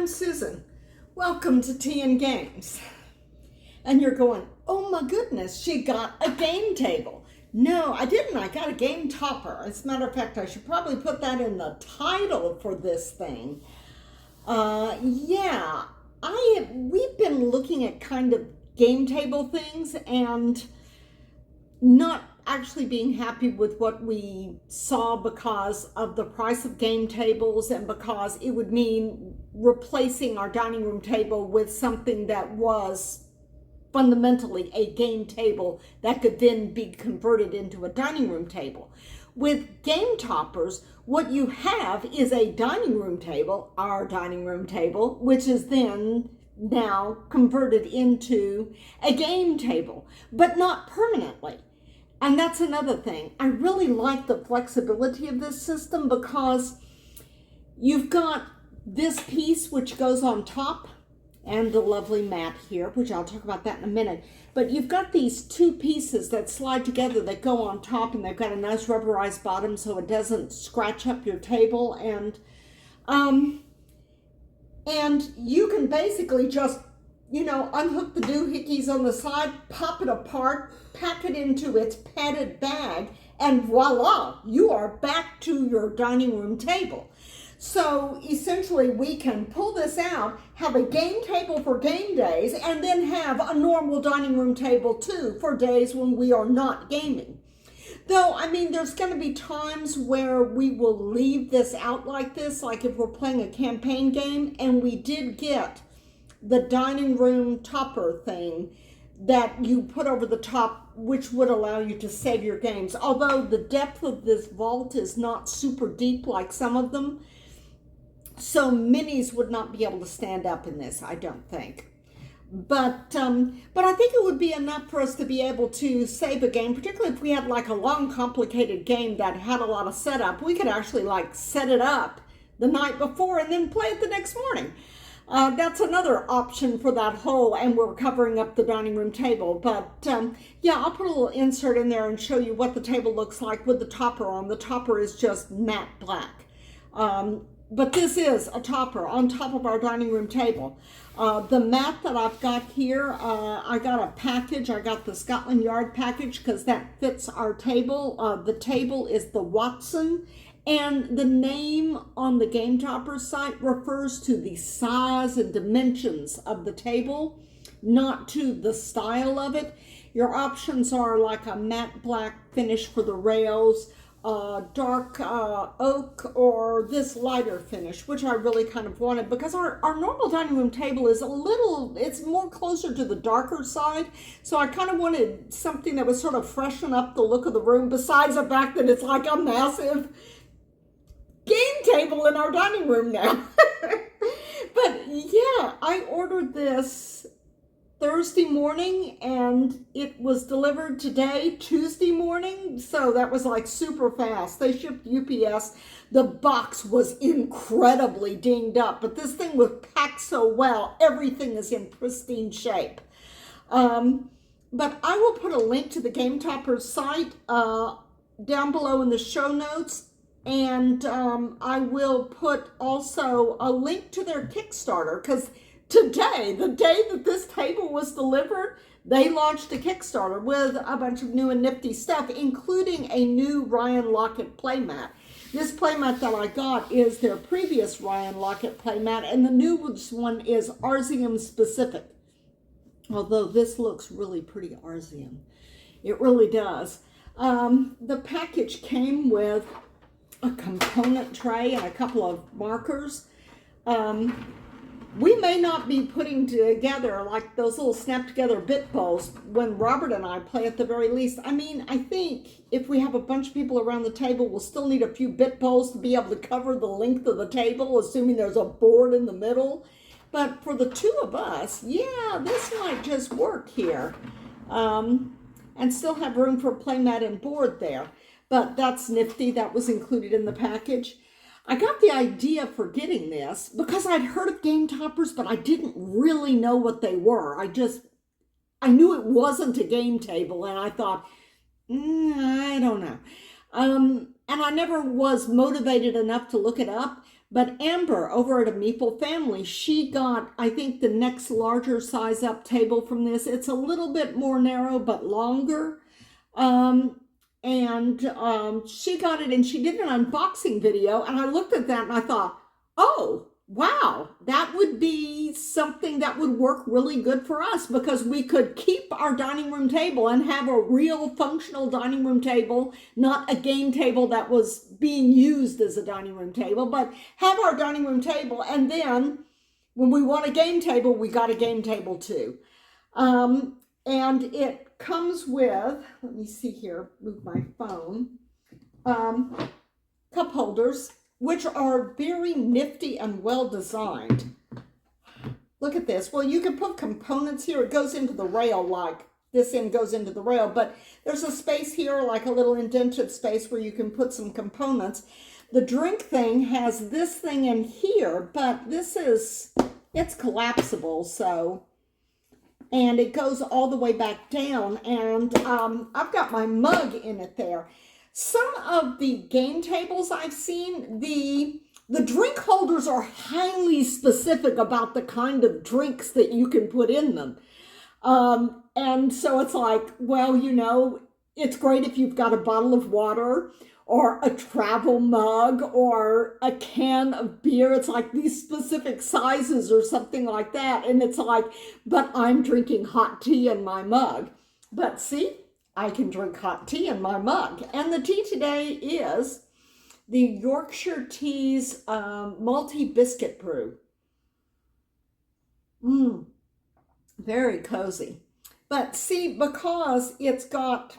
I'm Susan. Welcome to Tea and Games. And you're going, oh my goodness, she got a game table. No, I didn't. I got a game topper. As a matter of fact, I should probably put that in the title for this thing. We've been looking at kind of game table things and not actually being happy with what we saw because of the price of game tables and because it would mean replacing our dining room table with something that was fundamentally a game table that could then be converted into a dining room table. With game toppers, what you have is a dining room table, our dining room table, which is then now converted into a game table, but not permanently. And that's another thing. I really like the flexibility of this system because you've got this piece which goes on top and the lovely mat here, which I'll talk about that in a minute. But you've got these two pieces that slide together that go on top, and they've got a nice rubberized bottom so it doesn't scratch up your table. And you can basically just, unhook the doohickeys on the side, pop it apart, pack it into its padded bag, and voila, you are back to your dining room table. So essentially we can pull this out, have a game table for game days, and then have a normal dining room table too for days when we are not gaming. Though, there's going to be times where we will leave this out like this, like if we're playing a campaign game, and we did get the dining room topper thing that you put over the top, which would allow you to save your games. Although the depth of this vault is not super deep like some of them, so minis would not be able to stand up in this, I don't think. But I think it would be enough for us to be able to save a game, particularly if we had like a long, complicated game that had a lot of setup. We could actually like set it up the night before and then play it the next morning. That's another option for that whole, and we're covering up the dining room table. But I'll put a little insert in there and show you what the table looks like with the topper on. The topper is just matte black. But this is a topper on top of our dining room table. The mat that I've got here, I got a package. I got the Scotland Yard package because that fits our table. The table is the Watson, and the name on the Game Topper site refers to the size and dimensions of the table, not to the style of it. Your options are like a matte black finish for the rails, dark oak, or this lighter finish, which I really kind of wanted because our normal dining room table is it's more closer to the darker side. So I kind of wanted something that would sort of freshen up the look of the room, besides the fact that it's like a massive game table in our dining room now. But yeah, I ordered this Thursday morning and it was delivered today, Tuesday morning. So that was like super fast. They shipped UPS. The box was incredibly dinged up, but this thing was packed so well. Everything is in pristine shape. But I will put a link to the Game Toppers site down below in the show notes. And I will put also a link to their Kickstarter, because today, the day that this table was delivered, they launched a Kickstarter with a bunch of new and nifty stuff, including a new Ryan Lockett playmat. This playmat that I got is their previous Ryan Lockett playmat, and the new one is Arsium specific. Although this looks really pretty Arsium. It really does. The package came with a component tray and a couple of markers. We may not be putting together like those little snap together bit bowls when Robert and I play at the very least. I think if we have a bunch of people around the table, we'll still need a few bit bowls to be able to cover the length of the table, assuming there's a board in the middle. But for the two of us, yeah, this might just work here. And still have room for playmat and board there. But that's nifty. That was included in the package. I got the idea for getting this because I'd heard of game toppers, but I didn't really know what they were. I knew it wasn't a game table, and I thought, I don't know. And I never was motivated enough to look it up. But Amber over at a Meeple Family, she got, I think, the next larger size up table from this. It's a little bit more narrow, but longer. She got it and she did an unboxing video. And I looked at that and I thought, oh, wow, that would be something that would work really good for us, because we could keep our dining room table and have a real functional dining room table, not a game table that was being used as a dining room table, but have our dining room table. And then when we want a game table, we got a game table too. And it comes with, let me see here, move my phone, cup holders, which are very nifty and well designed. Look at this. Well, you can put components here. It goes into the rail, like this end goes into the rail, but there's a space here, like a little indented space where you can put some components. The drink thing has this thing in here, but it's collapsible, so, and it goes all the way back down, and I've got my mug in it there. Some of the game tables I've seen, the drink holders are highly specific about the kind of drinks that you can put in them. And so it's like, well, you know, it's great if you've got a bottle of water or a travel mug or a can of beer. It's like these specific sizes or something like that. And it's like, but I'm drinking hot tea in my mug. But see, I can drink hot tea in my mug. And the tea today is the Yorkshire Tea's multi-biscuit brew. Very cozy. But see, because it's got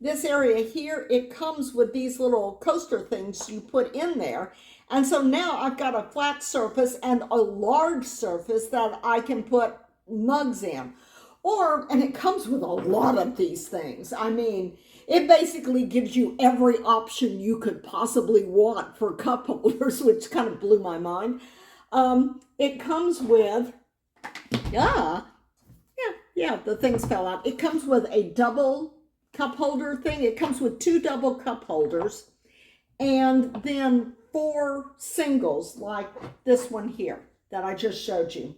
this area here, it comes with these little coaster things you put in there. And so now I've got a flat surface and a large surface that I can put mugs in. And it comes with a lot of these things. I mean, it basically gives you every option you could possibly want for cup holders, which kind of blew my mind. It comes with, the things fell out. It comes with a double cup holder thing. It comes with 2 double cup holders and then 4 singles like this one here that I just showed you.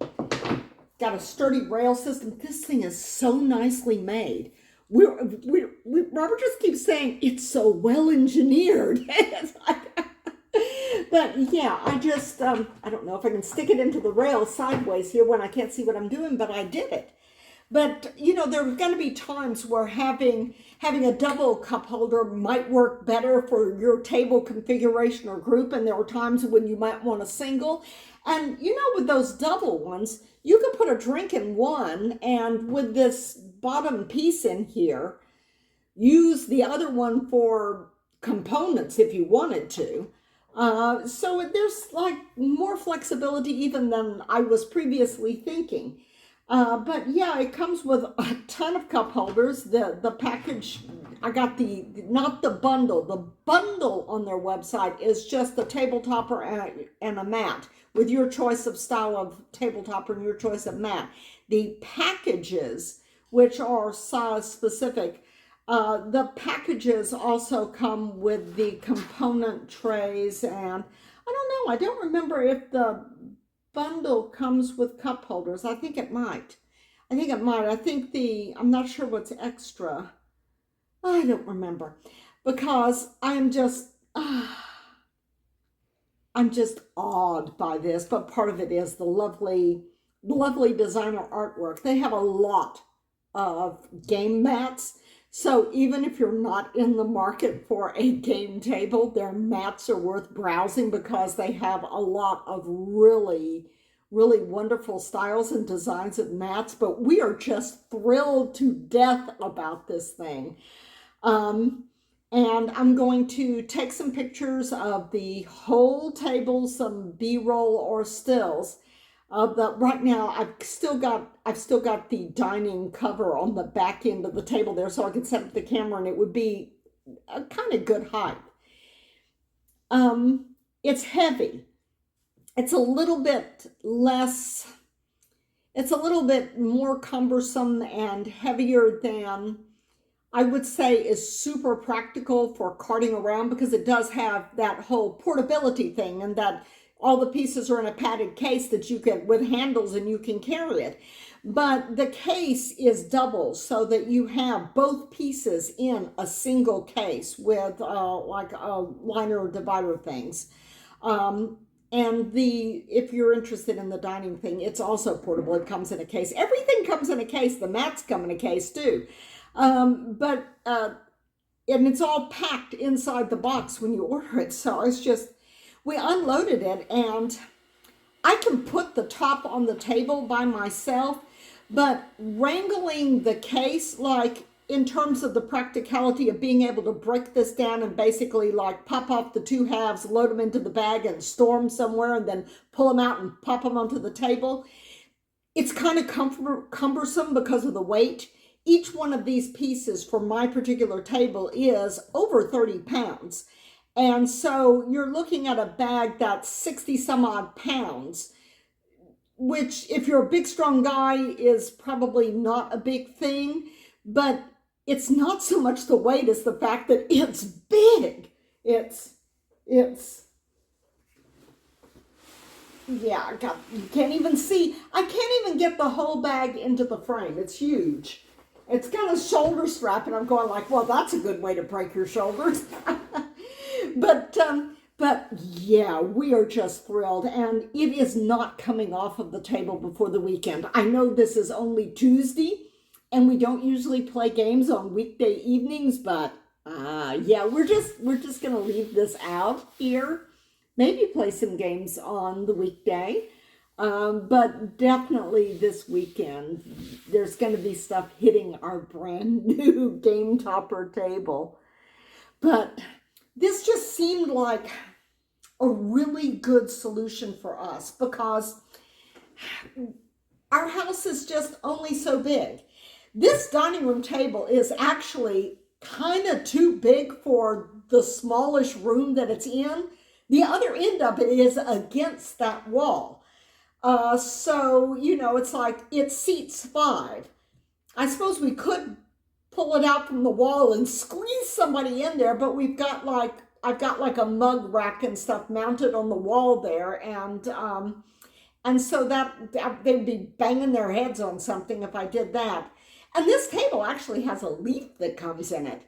Got a sturdy rail system. This thing is so nicely made. Robert just keeps saying it's so well engineered. But yeah, I just, I don't know if I can stick it into the rail sideways here when I can't see what I'm doing, but I did it. But, you know, there are going to be times where having a double cup holder might work better for your table configuration or group, and there are times when you might want a single. And, you know, with those double ones, you could put a drink in one, and with this bottom piece in here, use the other one for components if you wanted to. So there's like more flexibility even than I was previously thinking. But yeah, it comes with a ton of cup holders. The package, I got not the bundle. The bundle on their website is just the table topper and a mat with your choice of style of table topper and your choice of mat. The packages, which are size specific, the packages also come with the component trays, and I don't know, I don't remember if the bundle comes with cup holders. I think it might. I think I'm not sure what's extra. I don't remember, because I'm just awed by this, but part of it is the lovely designer artwork. They have a lot of game mats. So even if you're not in the market for a game table, their mats are worth browsing because they have a lot of really, really wonderful styles and designs of mats. But we are just thrilled to death about this thing. And I'm going to take some pictures of the whole table, some B-roll or stills. But right now I've still got the dining cover on the back end of the table there, so I could set up the camera and it would be a kind of good height. It's heavy. It's a little bit more cumbersome and heavier than I would say is super practical for carting around, because it does have that whole portability thing and that all the pieces are in a padded case that you can, with handles, and you can carry it. But the case is double so that you have both pieces in a single case with like liner divider things. And if you're interested in the dining thing, it's also portable. It comes in a case. Everything comes in a case. The mats come in a case too. And it's all packed inside the box when you order it. So it's just, we unloaded it, and I can put the top on the table by myself, but wrangling the case, like in terms of the practicality of being able to break this down and basically like pop off the two halves, load them into the bag and store them somewhere, and then pull them out and pop them onto the table, it's kind of cumbersome because of the weight. Each one of these pieces for my particular table is over 30 pounds. And so you're looking at a bag that's 60 some odd pounds, which if you're a big, strong guy is probably not a big thing, but it's not so much the weight as the fact that it's big. Yeah, you can't even see. I can't even get the whole bag into the frame. It's huge. It's got a shoulder strap, and I'm going like, well, that's a good way to break your shoulders. But yeah, we are just thrilled, and it is not coming off of the table before the weekend. I know this is only Tuesday, and we don't usually play games on weekday evenings, but yeah, we're just gonna leave this out here. Maybe play some games on the weekday, but definitely this weekend there's going to be stuff hitting our brand new Game Topper table. But this just seemed like a really good solution for us because our house is just only so big. This dining room table is actually kind of too big for the smallish room that it's in. The other end of it is against that wall. So, it's like it seats 5. I suppose we could pull it out from the wall and squeeze somebody in there, but I've got like a mug rack and stuff mounted on the wall there, and so that they'd be banging their heads on something if I did that. And this table actually has a leaf that comes in it.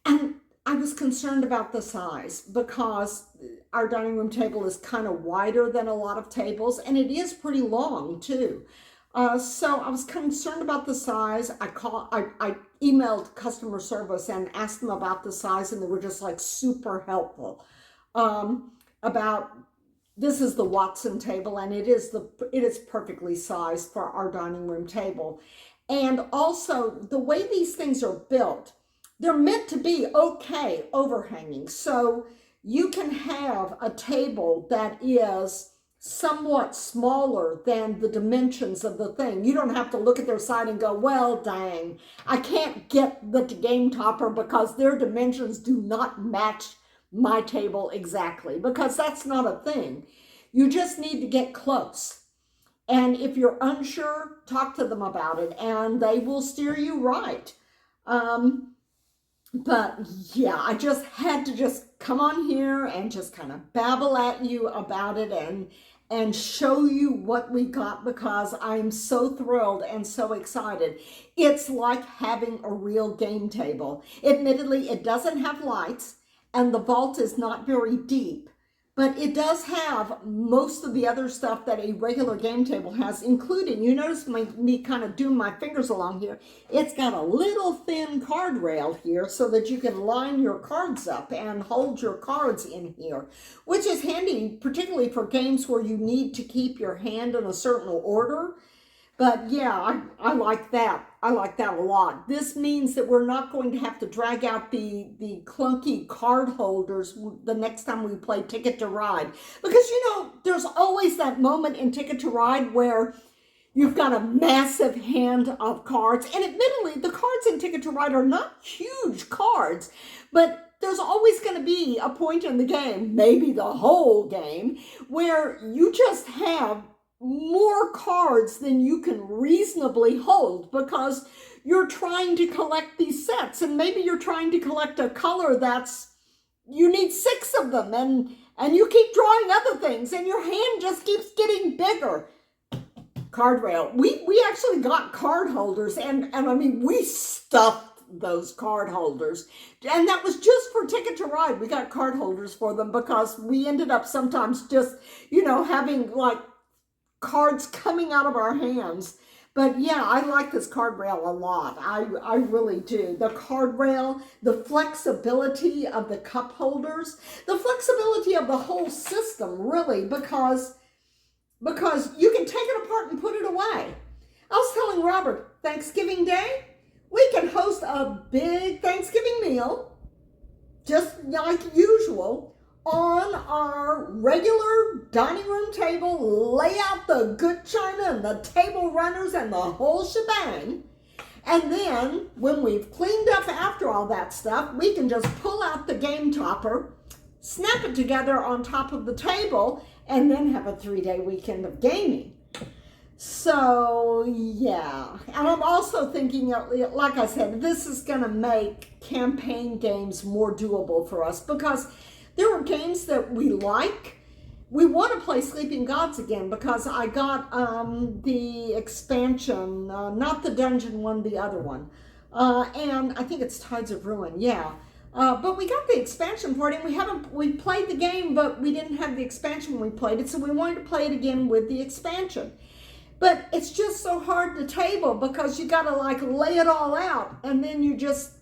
And I was concerned about the size because our dining room table is kind of wider than a lot of tables, and it is pretty long too. So I was concerned about the size. I emailed customer service and asked them about the size, and they were just like super helpful about this is the Watson table, and it is perfectly sized for our dining room table. And also the way these things are built, they're meant to be okay overhanging. So you can have a table that is somewhat smaller than the dimensions of the thing. You don't have to look at their side and go, well, dang, I can't get the Game Topper because their dimensions do not match my table exactly, because that's not a thing. You just need to get close. And if you're unsure, talk to them about it, and they will steer you right. But yeah, I just had to come on here and just kind of babble at you about it and show you what we got, because I'm so thrilled and so excited. It's like having a real game table. Admittedly, it doesn't have lights, and the vault is not very deep, but it does have most of the other stuff that a regular game table has, including, you notice me kind of doing my fingers along here, it's got a little thin card rail here so that you can line your cards up and hold your cards in here, which is handy, particularly for games where you need to keep your hand in a certain order. But yeah, I like that. I like that a lot. This means that we're not going to have to drag out the clunky card holders the next time we play Ticket to Ride. Because, there's always that moment in Ticket to Ride where you've got a massive hand of cards. And admittedly, the cards in Ticket to Ride are not huge cards, but there's always going to be a point in the game, maybe the whole game, where you just have more cards than you can reasonably hold because you're trying to collect these sets, and maybe you're trying to collect a color you need 6 of them, And you keep drawing other things, and your hand just keeps getting bigger. Card rail. We actually got card holders, and I mean, we stuffed those card holders. And that was just for Ticket to Ride. We got card holders for them because we ended up sometimes just, having like cards coming out of our hands. But yeah, I like this card rail a lot. I really do. The card rail, the flexibility of the cup holders, the flexibility of the whole system, really, because you can take it apart and put it away. I was telling Robert, Thanksgiving Day, we can host a big Thanksgiving meal, just like usual, on our regular dining room table, lay out the good china and the table runners and the whole shebang. And then when we've cleaned up after all that stuff, we can just pull out the game topper, snap it together on top of the table, and then have a 3-day weekend of gaming. So, yeah. And I'm also thinking, like I said, this is going to make campaign games more doable for us because there are games that we like. We want to play Sleeping Gods again because I got the expansion, not the dungeon one, the other one. And I think it's Tides of Ruin, yeah. But we got the expansion for it, and we played the game, but we didn't have the expansion when we played it, so we wanted to play it again with the expansion. But it's just so hard to table because you got to like lay it all out, and then you just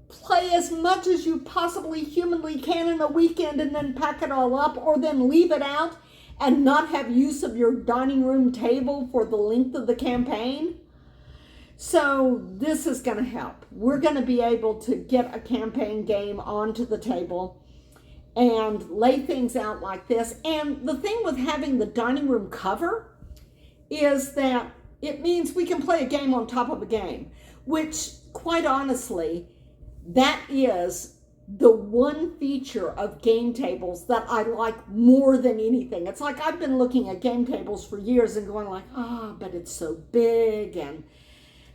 play as much as you possibly humanly can in a weekend and then pack it all up, or then leave it out and not have use of your dining room table for the length of the campaign. So this is going to help. We're going to be able to get a campaign game onto the table and lay things out like this. And the thing with having the dining room cover is that it means we can play a game on top of a game, which quite honestly, that is the one feature of game tables that I like more than anything. It's like I've been looking at game tables for years and going like, but it's so big, and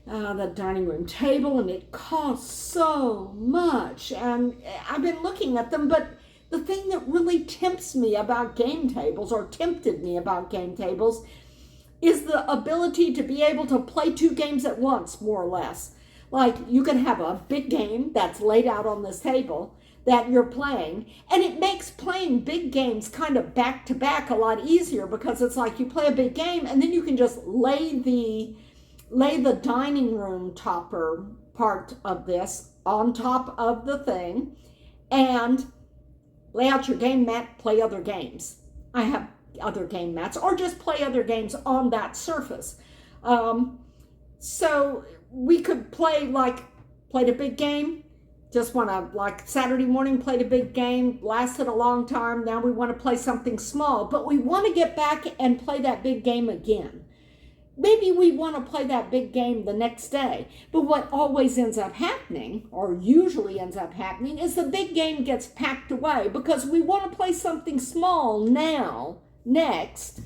the dining room table, and it costs so much. And I've been looking at them, but the thing that really tempts me about game tables, or tempted me about game tables, is the ability to be able to play 2 games at once, more or less. Like, you can have a big game that's laid out on this table that you're playing, and it makes playing big games kind of back to back a lot easier, because it's like you play a big game and then you can just lay the dining room topper part of this on top of the thing and lay out your game mat, play other games. I have other game mats, or just play other games on that surface. So we could played a big game, just want to, like Saturday morning, played a big game, lasted a long time. Now we want to play something small, but we want to get back and play that big game again. Maybe we want to play that big game the next day. But what always ends up happening, or usually ends up happening, is the big game gets packed away because we want to play something small next.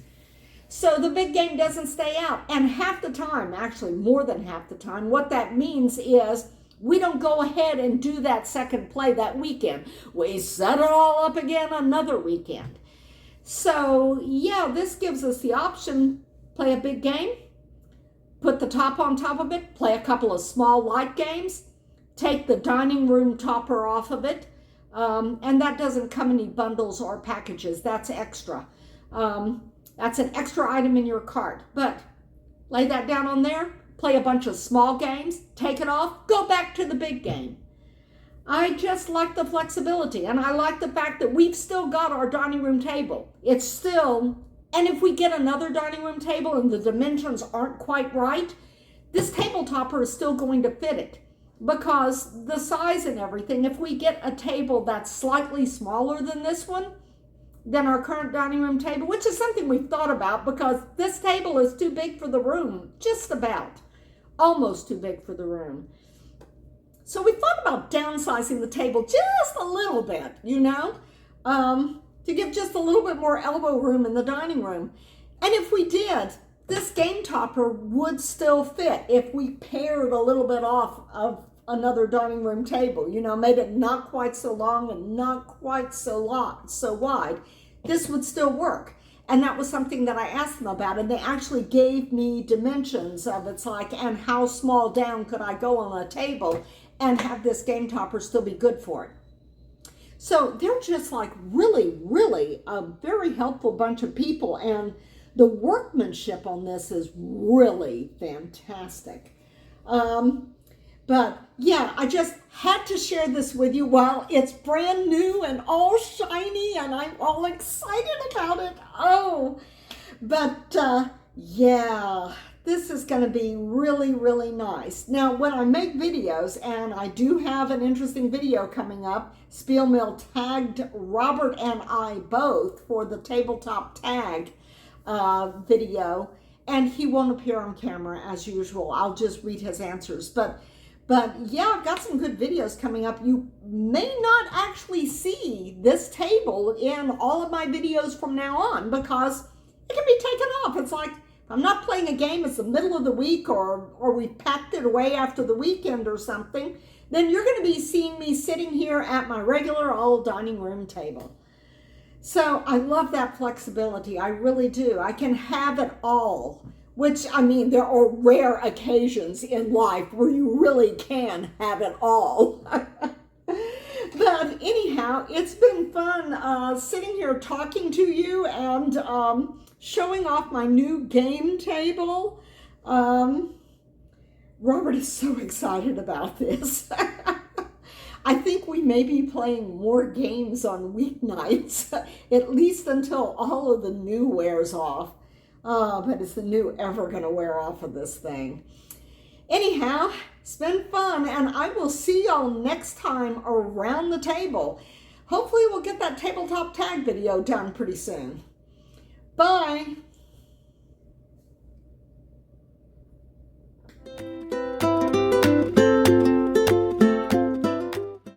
So the big game doesn't stay out. And half the time, actually more than half the time, what that means is we don't go ahead and do that second play that weekend. We set it all up again another weekend. So yeah, this gives us the option: play a big game, put the top on top of it, play a couple of small light games, take the dining room topper off of it, and that doesn't come in any bundles or packages. That's extra. That's an extra item in your cart. But lay that down on there, play a bunch of small games, take it off, go back to the big game. I just like the flexibility, and I like the fact that we've still got our dining room table. It's still, and if we get another dining room table and the dimensions aren't quite right, this table topper is still going to fit it, because the size and everything, if we get a table that's slightly smaller than this one, than our current dining room table, which is something we've thought about, because this table is too big for the room, just about, almost too big for the room. So we thought about downsizing the table just a little bit, to give just a little bit more elbow room in the dining room. And if we did, this game topper would still fit if we pared a little bit off of another dining room table, you know, made it not quite so long and not quite so wide, this would still work. And that was something that I asked them about, and they actually gave me dimensions of it's like, and how small down could I go on a table and have this game topper still be good for it. So they're just like really, really a very helpful bunch of people, and the workmanship on this is really fantastic. But yeah, I just had to share this with you while it's brand new and all shiny and I'm all excited about it. Oh, but yeah, this is going to be really, really nice. Now, when I make videos, and I do have an interesting video coming up, Spiel Mill tagged Robert and I both for the tabletop tag video, and he won't appear on camera as usual. I'll just read his answers. But yeah, I've got some good videos coming up. You may not actually see this table in all of my videos from now on because it can be taken off. It's like, I'm not playing a game, it's the middle of the week, or we've packed it away after the weekend or something, then you're going to be seeing me sitting here at my regular old dining room table. So I love that flexibility. I really do. I can have it all, which, I mean, there are rare occasions in life where you really can have it all. But anyhow, it's been fun sitting here talking to you and showing off my new game table. Robert is so excited about this. I think we may be playing more games on weeknights, at least until all of the new wears off. But is the new ever going to wear off of this thing? Anyhow, it's been fun, and I will see y'all next time around the table. Hopefully we'll get that tabletop tag video done pretty soon. Bye.